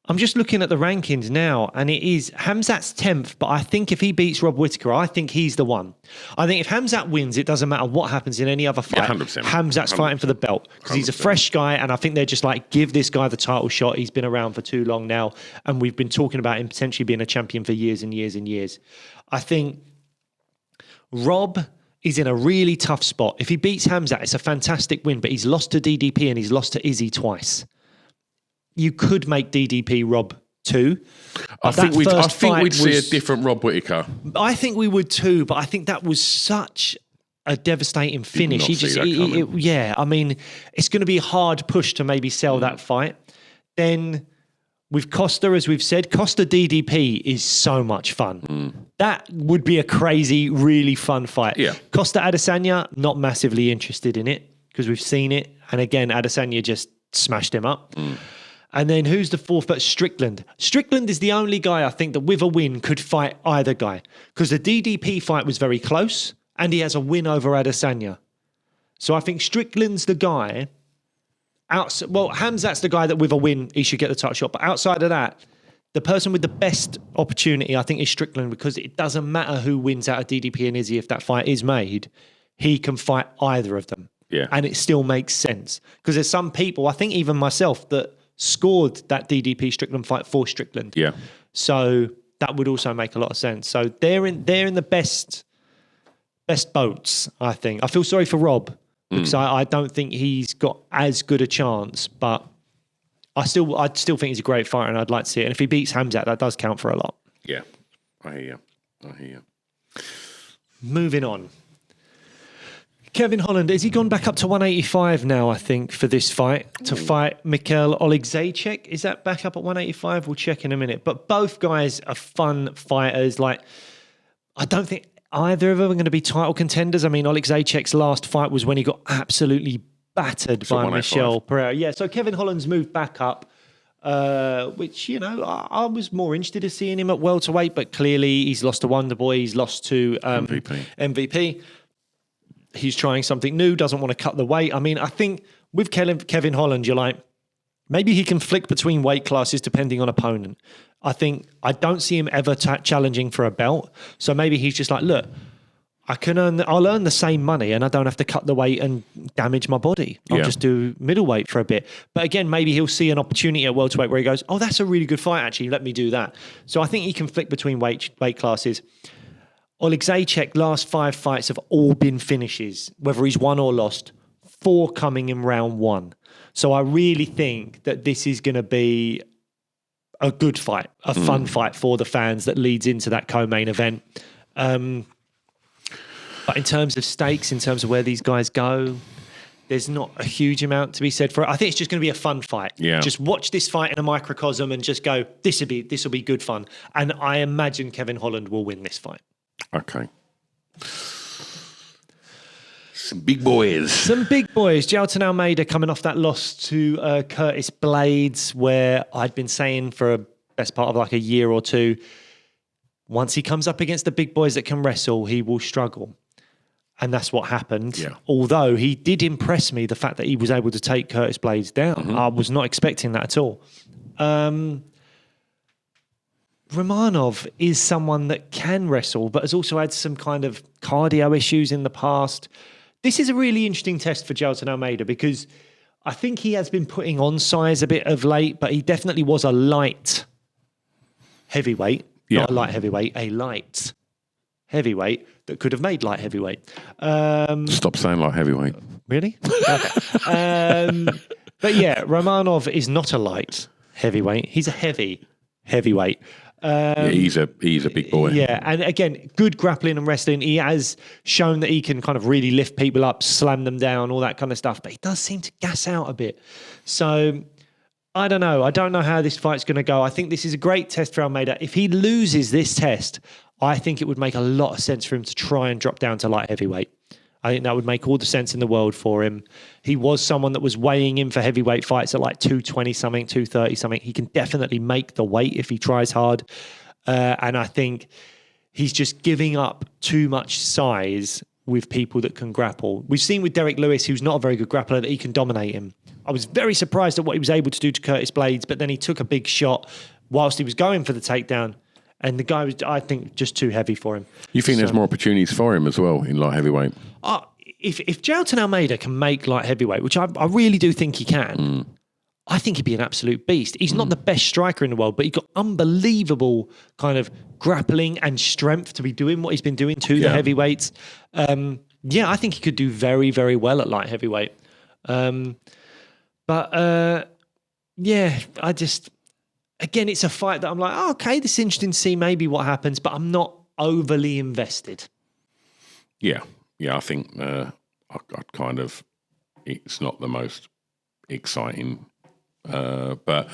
I'm just looking at the rankings now, and it is Khamzat's 10th, but I think if he beats Rob Whittaker, I think he's the one. I think if Khamzat wins, it doesn't matter what happens in any other fight. 100%. Khamzat's fighting for the belt because he's a fresh guy, and I think they're just like, give this guy the title shot. He's been around for too long now, and we've been talking about him potentially being a champion for years and years and years. I think Rob is in a really tough spot. If he beats Khamzat, it's a fantastic win, but he's lost to DDP and he's lost to Izzy twice. You could make DDP Rob too. I think we'd see a different Rob Whittaker. I think we would too, but I think that was such a devastating finish. I mean, it's going to be a hard push to maybe sell that fight. Then with Costa, as we've said, Costa DDP is so much fun. That would be a crazy, really fun fight. Yeah. Costa Adesanya, not massively interested in it because we've seen it. And again, Adesanya just smashed him up. And then who's the fourth? But Strickland. Strickland is the only guy I think that with a win could fight either guy. Because the DDP fight was very close and he has a win over Adesanya. So I think Strickland's the guy. Khamzat's the guy that with a win, he should get the title shot. But outside of that, the person with the best opportunity, I think, is Strickland because it doesn't matter who wins out of DDP and Izzy if that fight is made. He can fight either of them. Yeah. And it still makes sense. Because there's some people, I think even myself, that scored that DDP Strickland fight for Strickland. Yeah. So that would also make a lot of sense. So they're in the best boats, I think. I feel sorry for Rob because I don't think he's got as good a chance, but I still think he's a great fighter and I'd like to see it. And if he beats Khamzat, that does count for a lot. Yeah. I hear you. moving on. Kevin Holland, has he gone back up to 185 now, I think, for this fight, to fight Mikhail Oleksiejczuk? Is that back up at 185? We'll check in a minute. But both guys are fun fighters. Like, I don't think either of them are going to be title contenders. I mean, Oleksiejczuk's last fight was when he got absolutely battered by Michel Pereira. Yeah, so Kevin Holland's moved back up, which, you know, I was more interested in seeing him at welterweight, but clearly he's lost to Wonderboy, he's lost to MVP. He's trying something new, doesn't want to cut the weight. I mean, I think with Kevin Holland, you're like, maybe he can flick between weight classes depending on opponent. I don't see him ever challenging for a belt. So maybe he's just like, look, I'll earn the same money and I don't have to cut the weight and damage my body. I'll just do middleweight for a bit. But again, maybe he'll see an opportunity at welterweight where he goes, oh, that's a really good fight, actually. Let me do that. So I think he can flick between weight classes. Oleksiejczuk, last 5 fights have all been finishes, whether he's won or lost, 4 coming in round 1. So I really think that this is going to be a good fight, a fun fight for the fans that leads into that co-main event. But in terms of stakes, in terms of where these guys go, there's not a huge amount to be said for it. I think it's just going to be a fun fight. Yeah. Just watch this fight in a microcosm and just go, this will be good fun. And I imagine Kevin Holland will win this fight. Okay. Some big boys. Jailton Almeida coming off that loss to Curtis Blades, where I'd been saying for a best part of like a year or two, once he comes up against the big boys that can wrestle, he will struggle. And that's what happened. Yeah. Although he did impress me, the fact that he was able to take Curtis Blades down. Mm-hmm. I was not expecting that at all. Romanov is someone that can wrestle, but has also had some kind of cardio issues in the past. This is a really interesting test for Jailton Almeida because I think he has been putting on size a bit of late, but he definitely was a light heavyweight. Yeah. Not a light heavyweight, a light heavyweight that could have made light heavyweight. Stop saying light heavyweight. Really? Okay. But yeah, Romanov is not a light heavyweight. He's a heavyweight. He's a big boy. Yeah, and again, good grappling and wrestling. He has shown that he can kind of really lift people up, slam them down, all that kind of stuff. But he does seem to gas out a bit. So I don't know. I don't know how this fight's going to go. I think this is a great test for Almeida. If he loses this test, I think it would make a lot of sense for him to try and drop down to light heavyweight. I think that would make all the sense in the world for him. He was someone that was weighing in for heavyweight fights at like 220-something, 230-something. He can definitely make the weight if he tries hard. And I think he's just giving up too much size with people that can grapple. We've seen with Derek Lewis, who's not a very good grappler, that he can dominate him. I was very surprised at what he was able to do to Curtis Blades, but then he took a big shot whilst he was going for the takedown. And the guy was, I think, just too heavy for him. You think there's more opportunities for him as well in light heavyweight? If Jailton Almeida can make light heavyweight, which I really do think he can, I think he'd be an absolute beast. He's not the best striker in the world, but he's got unbelievable kind of grappling and strength to be doing what he's been doing to the heavyweights. I think he could do very, very well at light heavyweight. Again, it's a fight that I'm like, oh, okay, this is interesting to see maybe what happens, but I'm not overly invested. Yeah, I think it's not the most exciting. But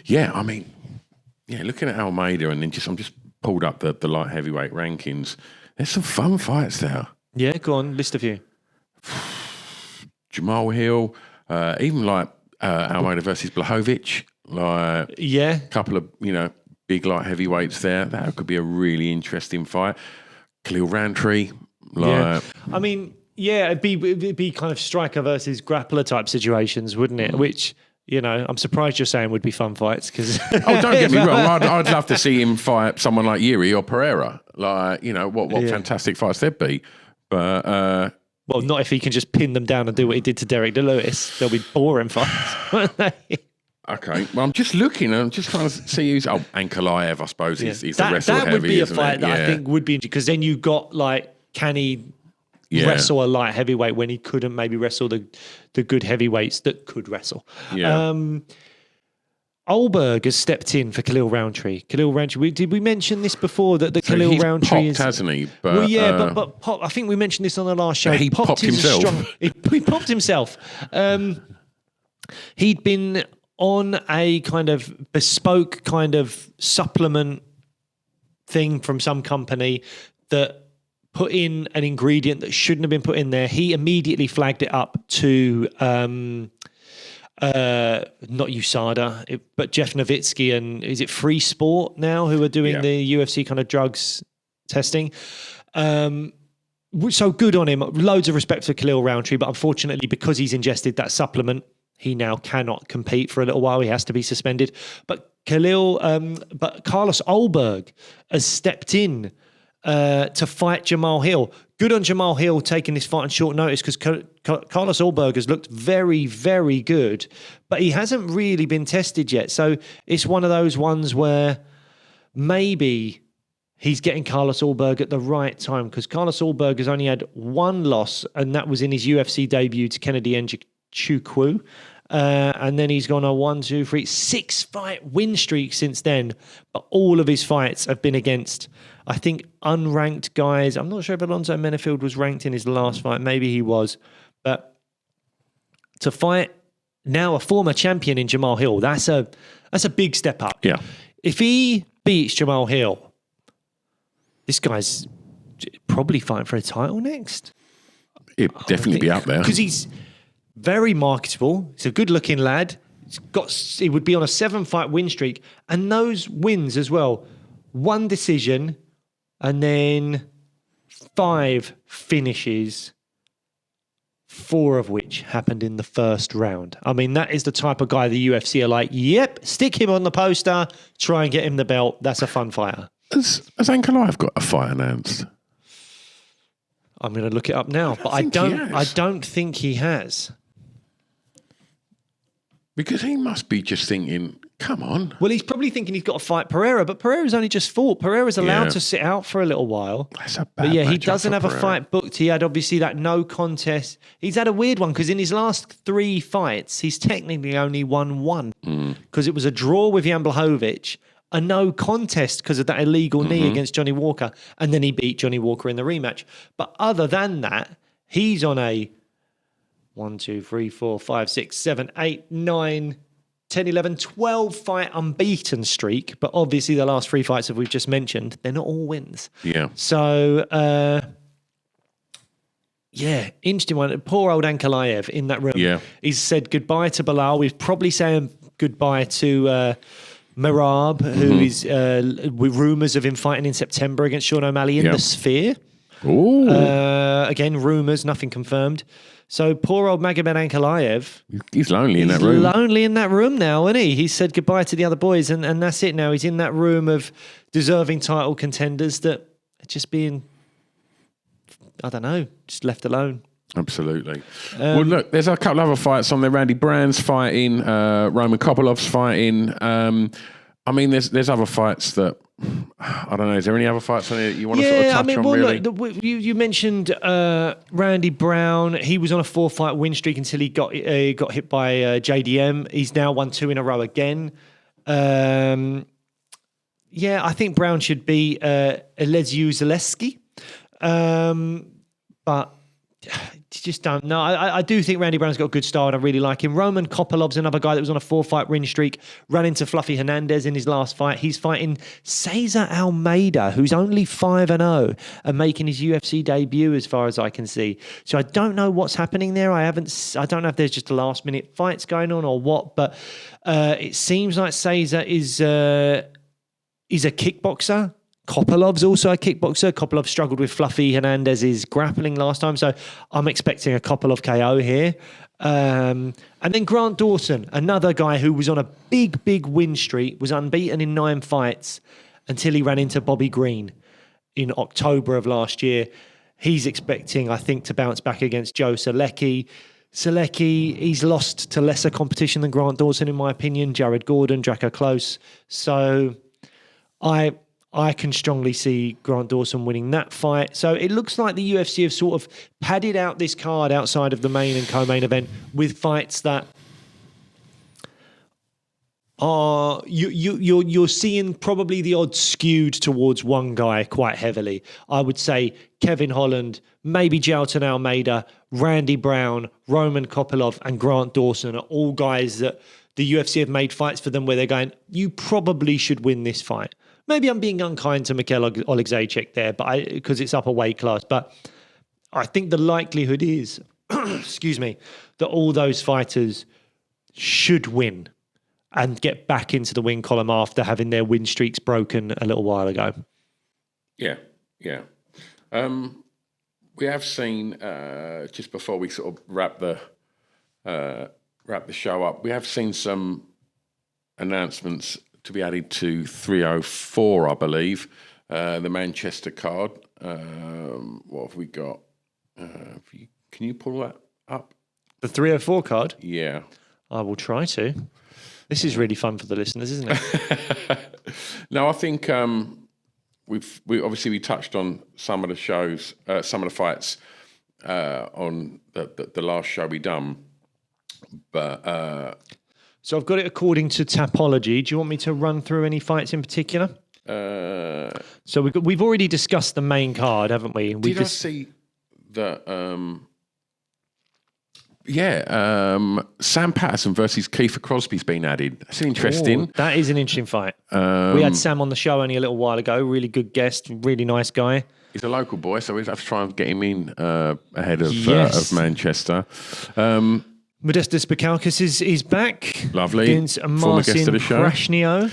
yeah, I mean, looking at Almeida and then I'm just pulled up the light heavyweight rankings. There's some fun fights there. Yeah, go on, list a few. Jamal Hill, even like Almeida versus Blachowicz. Like a couple of big light heavyweights there. That could be a really interesting fight. Khalil Roundtree. I mean, it'd be kind of striker versus grappler type situations, wouldn't it? Which I'm surprised you're saying would be fun fights because. Oh, don't get me wrong. I'd love to see him fight someone like Garry or Pereira. Like what fantastic fights there'd be, but. Well, not if he can just pin them down and do what he did to Derek Lewis. They'll be boring fights, won't they? Okay, well, I'm just looking and I'm just trying to see who's... Oh, Ankalaev, I suppose, he's the wrestle heavy, that would be a isn't fight it? that I think would be... Because then you've got, like, can he wrestle a light heavyweight when he couldn't maybe wrestle the good heavyweights that could wrestle? Yeah. Oldberg has stepped in for Khalil Roundtree. Khalil Roundtree. Did we mention this before that the Khalil Roundtree is hasn't he? But, well, yeah, but Pop, I think we mentioned this on the last show. He popped himself. He popped himself. He'd been on a kind of bespoke kind of supplement thing from some company that put in an ingredient that shouldn't have been put in there. He immediately flagged it up to not USADA, but Jeff Nowitzki and is it Free Sport now who are doing the UFC kind of drugs testing. So good on him. Loads of respect for Khalil Roundtree, but unfortunately, because he's ingested that supplement, he now cannot compete for a little while. He has to be suspended. But Carlos Oldberg has stepped in to fight Jamal Hill. Good on Jamal Hill taking this fight on short notice because Carlos Oldberg has looked very, very good, but he hasn't really been tested yet. So it's one of those ones where maybe he's getting Carlos Oldberg at the right time because Carlos Oldberg has only had one loss, and that was in his UFC debut to Kennedy Nzechukwu. And then he's gone a 6-fight win streak since then. But all of his fights have been against, I think, unranked guys. I'm not sure if Alonzo Menafield was ranked in his last fight. Maybe he was. But to fight now a former champion in Jamal Hill, that's a big step up. Yeah. If he beats Jamal Hill, this guy's probably fighting for a title next. It'd definitely be up there. Because he's very marketable. He's a good-looking lad. He would be on a 7-fight win streak. And those wins as well, 1 decision and then 5 finishes, 4 of which happened in the first round. I mean, that is the type of guy the UFC are like, yep, stick him on the poster, try and get him the belt. That's a fun fighter. Has Ankalaev got a fight announced? I'm going to look it up now, but I don't think he has. Because he must be just thinking, come on. Well, he's probably thinking he's got to fight Pereira, but Pereira's only just fought. Pereira's allowed to sit out for a little while. That's a bad But yeah, he matchup doesn't for have a Pereira. fight booked. He had obviously that no contest. He's had a weird one because in his last 3 fights, he's technically only won 1 because it was a draw with Jan Blachowicz, a no contest because of that illegal knee against Johnny Walker, and then he beat Johnny Walker in the rematch. But other than that, he's on a 1, 2, 3, 4, 5, 6, 7, 8, 9, 10, 11, 12 fight unbeaten streak. But obviously the last 3 fights that we've just mentioned, they're not all wins. Yeah. So, interesting one. Poor old Ankalaev in that room. Yeah. He's said goodbye to Bilal. We've probably saying goodbye to Merab, who is with rumours of him fighting in September against Sean O'Malley in the Sphere. Ooh. Again, rumours, nothing confirmed. So poor old Magomed Ankalaev. He's lonely in that room. He's lonely in that room now, isn't he? He said goodbye to the other boys, and that's it now. He's in that room of deserving title contenders that are just being, I don't know, just left alone. Absolutely. Well, look, there's a couple other fights on there. Randy Brand's fighting, Roman Kopolov's fighting. I mean, there's other fights that, I don't know. Is there any other fights on there that you want to sort of touch on, really? Look, you mentioned Randy Brown. He was on a 4-fight win streak until he got hit by JDM. He's now won 2 in a row again. I think Brown should be Aleksiu Zaleski. But just don't know. I do think Randy Brown's got a good style and I really like him. Roman Kopolov's another guy that was on a 4-fight win streak, ran into Fluffy Hernandez in his last fight. He's fighting Cesar Almeida, who's only 5-0 and making his UFC debut as far as I can see. So I don't know what's happening there. I don't know if there's just last minute fights going on or what, but it seems like Cesar is a kickboxer. Kopolov's also a kickboxer. Kopolov struggled with Fluffy Hernandez's grappling last time, so I'm expecting a Kopolov KO here. And then Grant Dawson, another guy who was on a big win streak, was unbeaten in 9 fights until he ran into Bobby Green in October of last year. He's expecting, I think, to bounce back against Joe Selecki. Selecki, he's lost to lesser competition than Grant Dawson, in my opinion. Jared Gordon, Draco Close. So I can strongly see Grant Dawson winning that fight. So it looks like the UFC have sort of padded out this card outside of the main and co-main event with fights that are you're seeing probably the odds skewed towards one guy quite heavily. I would say Kevin Holland, maybe Jailton Almeida, Randy Brown, Roman Kopylov, and Grant Dawson are all guys that the UFC have made fights for them where they're going, you probably should win this fight. Maybe I'm being unkind to Mikhail Oleksiejczuk there, but because it's upper weight class. But I think the likelihood is, excuse me, that all those fighters should win and get back into the win column after having their win streaks broken a little while ago. Yeah. We have seen, just before we sort of wrap the show up, we have seen some announcements to be added to 304, I believe, the Manchester card. What have we got? Can you pull that up? The 304 card? Yeah. I will try to. This is really fun for the listeners, isn't it? No, I think we touched on some of the shows, some of the fights on the last show we done, but so I've got it according to Tapology. Do you want me to run through any fights in particular? So we've already discussed the main card, haven't we? I see that? Sam Patterson versus Kiefer Crosby's been added. That's interesting. Ooh, that is an interesting fight. We had Sam on the show only a little while ago. Really good guest, really nice guy. He's a local boy, so we have to try and get him in ahead of Manchester. Modestas Bukauskas is back. Lovely. Against Former guest of the show. Krasnio.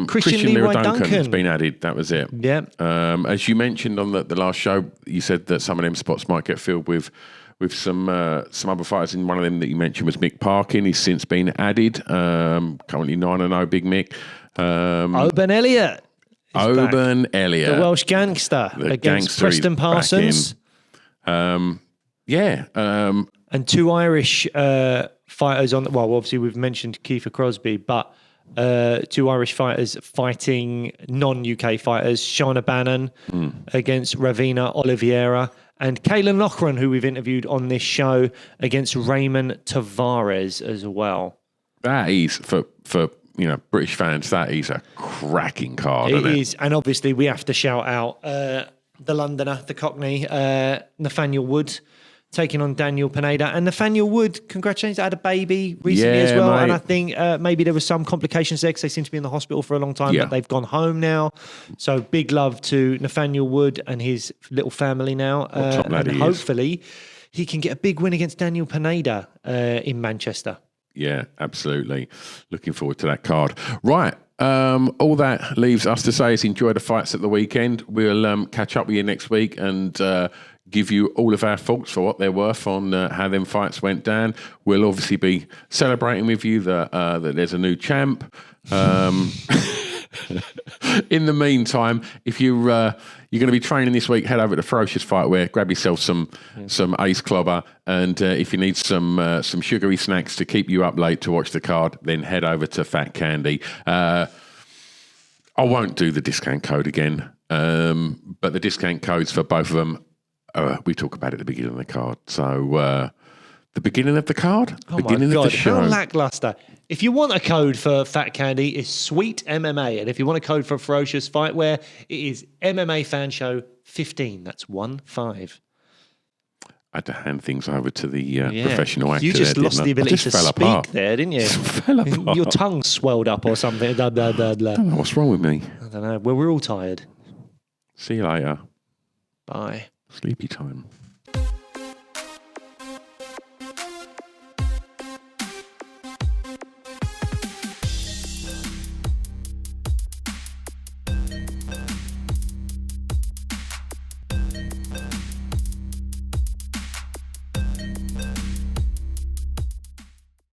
Christian Leroy Duncan has been added. That was it. Yeah. As you mentioned on the last show, you said that some of them spots might get filled with some other fighters. And one of them that you mentioned was Mick Parkin. He's since been added. Currently 9-0, Big Mick. Oban Elliott. Elliott. The Welsh gangster against Preston Parsons. And two Irish fighters on. Well, obviously we've mentioned Kiefer Crosby, but two Irish fighters fighting non-UK fighters: Shauna Bannon against Ravina Oliveira, and Kaylan Loughran, who we've interviewed on this show, against Raymond Tavares as well. That is for British fans. That is a cracking card. It is, and obviously we have to shout out the Londoner, the Cockney, Nathaniel Wood, taking on Daniel Pineda. And Nathaniel Wood, congratulations, had a baby recently as well. Mate. And I think maybe there was some complications there because they seem to be in the hospital for a long time, but they've gone home now. So big love to Nathaniel Wood and his little family now. And hopefully he can get a big win against Daniel Pineda in Manchester. Yeah, absolutely. Looking forward to that card. Right. All that leaves us to say is enjoy the fights at the weekend. We'll catch up with you next week and give you all of our thoughts for what they're worth on how them fights went down. We'll obviously be celebrating with you that there's a new champ. In the meantime, if you're going to be training this week, head over to Ferocious Fightwear, grab yourself some Ace Clobber, and if you need some sugary snacks to keep you up late to watch the card, then head over to Fat Candy. I won't do the discount code again, but the discount codes for both of them, we talk about at the beginning of the card. So the beginning of the card, beginning of the show. How lackluster. If you want a code for Fat Candy, it's Sweet MMA. And if you want a code for Ferocious Fightwear, it is MMA Fan Show 15. That's 15. I had to hand things over to the professional actor. You just lost the ability to speak apart. There, didn't you? Fell apart. Your tongue swelled up or something. Blah, blah, blah, blah. I don't know what's wrong with me. I don't know. Well, we're all tired. See you later. Bye. Sleepy time.